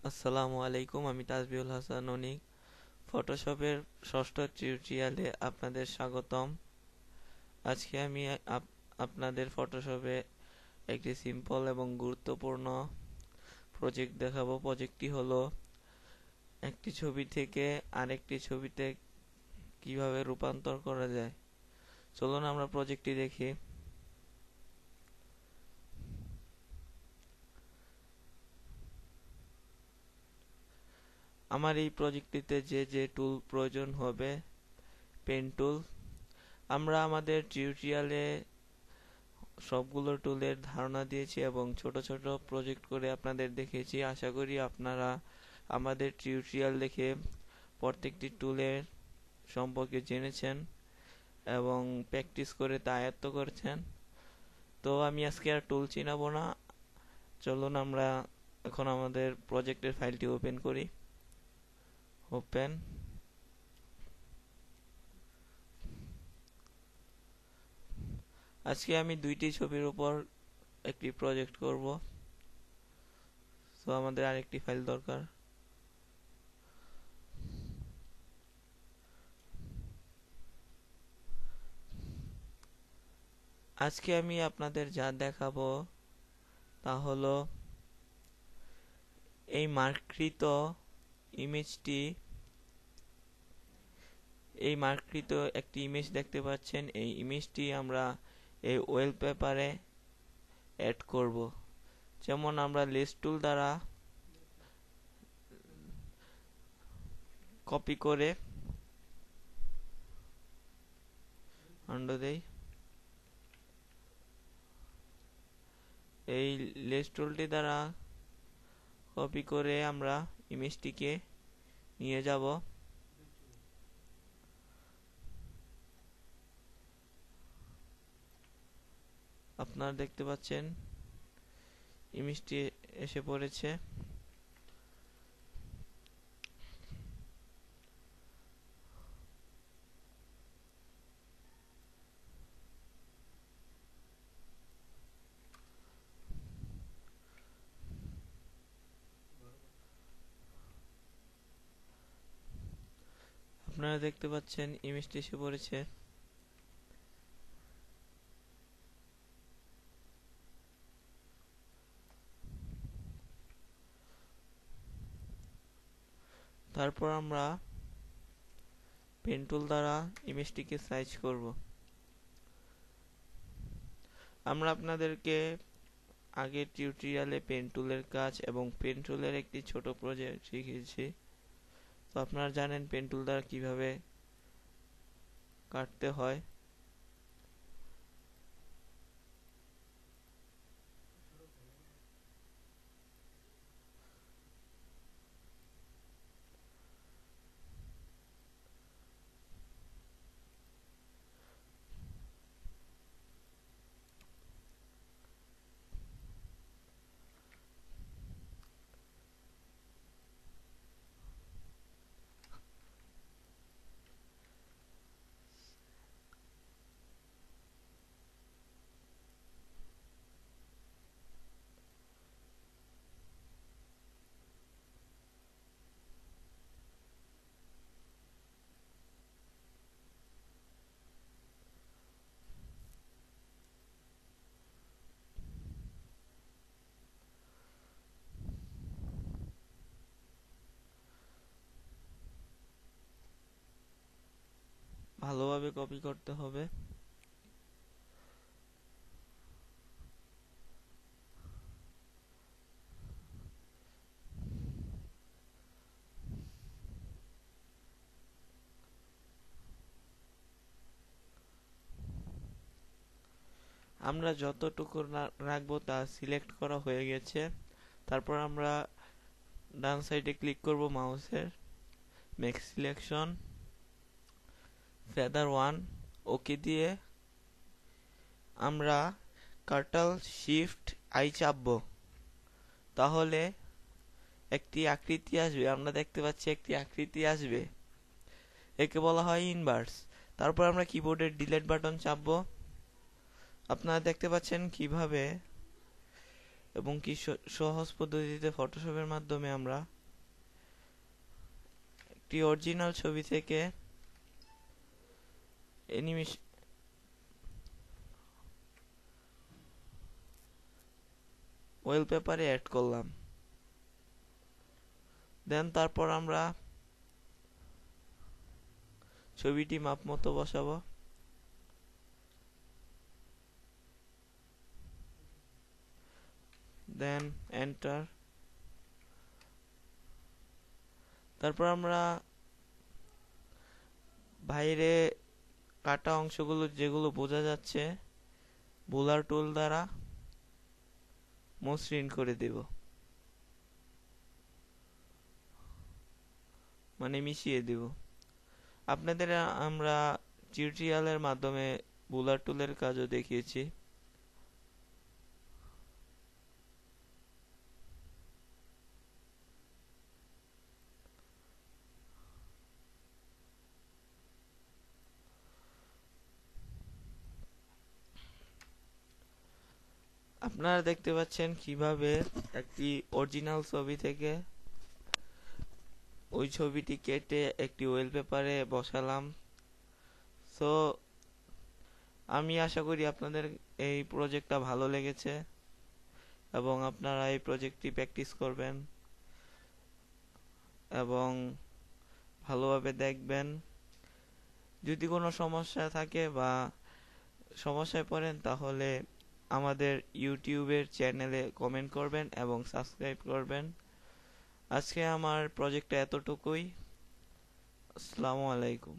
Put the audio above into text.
আসসালামু আলাইকুম, আমি তাজবিউল হাসান অনিক। ফটোশপের ষষ্ঠ টিউটোরিয়ালে আপনাদের স্বাগতম। আজকে আমি আপনাদের ফটোশপে একটি সিম্পল এবং গুরুত্বপূর্ণ প্রজেক্ট দেখাবো। প্রজেক্টটি হলো একটি ছবি থেকে আরেকটি ছবিতে কিভাবে রূপান্তর করা যায়। চলুন আমরা প্রজেক্টটি দেখি। আমার এই প্রজেক্টটিতে যে টুল প্রয়োজন হবে, পেন টুল। আমরা আমাদের টিউটোরিয়ালে সবগুলো টুলের ধারণা দিয়েছি এবং ছোট ছোট প্রজেক্ট করে আপনাদের দেখিয়েছি। আশা করি আপনারা আমাদের টিউটোরিয়াল দেখে প্রত্যেকটি টুলের সম্পর্কে জেনেছেন এবং প্র্যাকটিস করে তা আয়ত্ত করেছেন। তো আমি আজকে আর টুল চিনাবো না, চলুন আমরা এখন আমাদের প্রজেক্টের ফাইলটি ওপেন করি। ওপেন। আজকে আমি দুইটি ছবির উপর একটি প্রজেক্ট করব, তো আমাদের আরেকটি ফাইল দরকার। আজকে আমি আপনাদের যা দেখাবো তা হলো এই মার্ককৃত ইমেজটি। এই মার্ককৃত একটি ইমেজ দেখতে পাচ্ছেন। এই ইমেজটি আমরা এই ওয়ালপেপারে অ্যাড করব। যেমন আমরা লেস টুল দ্বারা কপি করে আন্ডু দেই। এই লেস টুলটি দ্বারা কপি করে আমরা ইমেজটিকে নিয়ে যাব। আপনারা দেখতে পাচ্ছেন ইমেজটি এসে পড়েছে। আপনারা দেখতে পাচ্ছেন ইমেজটি এসে পড়েছে। তারপর আমরা পেন টুল দ্বারা ইমেজটিকে সাইজ করব। আমরা আপনাদেরকে আগের টিউটোরিয়ালে পেন টুলের কাজ এবং পেন টুলের একটি ছোট প্রজেক্ট শিখিয়েছি। তো আপনারা জানেন পেন টুল দ্বারা কিভাবে কাটতে হয়। ভালোভাবে কপি করতে হবে। আমরা যতটুকু রাখবো তা সিলেক্ট করা হয়ে গেছে। তারপর আমরা ডান সাইডে ক্লিক করব মাউসের, মেক সিলেকশন, ফেদার 1, ওকে দিয়ে আমরা কার্টল শিফট আই চাপবো। তাহলে একটি আকৃতি আসবে। আমরা দেখতে পাচ্ছি একটি আকৃতি আসবে, একে বলা হয় ইনভার্স। তারপর আমরা কিবোর্ডের ডিলিট বাটন চাপবো। আপনারা দেখতে পাচ্ছেন কিভাবে এবং কি সহজ পদ্ধতিতে ফটোশপের মাধ্যমে আমরা একটি অরিজিনাল ছবি থেকে অ্যানিমেশন ওয়ালপেপারে অ্যাড করলাম। দেন তারপর আমরা ছবিটি মাপ মতো বসাবো। Then enter. তারপর আমরা বাইরে কাটা অংশগুলো যেগুলো বোঝা যাচ্ছে বোলার টুল দ্বারা মসৃণ করে দেব, মানে মিশিয়ে দেব। আপনাদের আমরা টিউটোরিয়ালের মাধ্যমে বোলার টুলের কাজও দেখিয়েছি। আপনারা দেখতে পাচ্ছেন কিভাবে একটি অরিজিনাল ছবি থেকে ওই ছবিটি কেটে একটি ওয়ালপেপারে বসালাম। সো আমি আশা করি আপনাদের এই প্রজেক্টটা ভালো লেগেছে এবং আপনারা এই প্রজেক্টটি প্র্যাকটিস করবেন এবং ভালোভাবে দেখবেন। যদি কোনো সমস্যা থাকে বা সমস্যায় পড়েন তাহলে আমাদের ইউটিউবের চ্যানেলে কমেন্ট করবেন এবং সাবস্ক্রাইব করবেন। আজকে আমার প্রজেক্টটা এতটুকুই। আসসালামু আলাইকুম।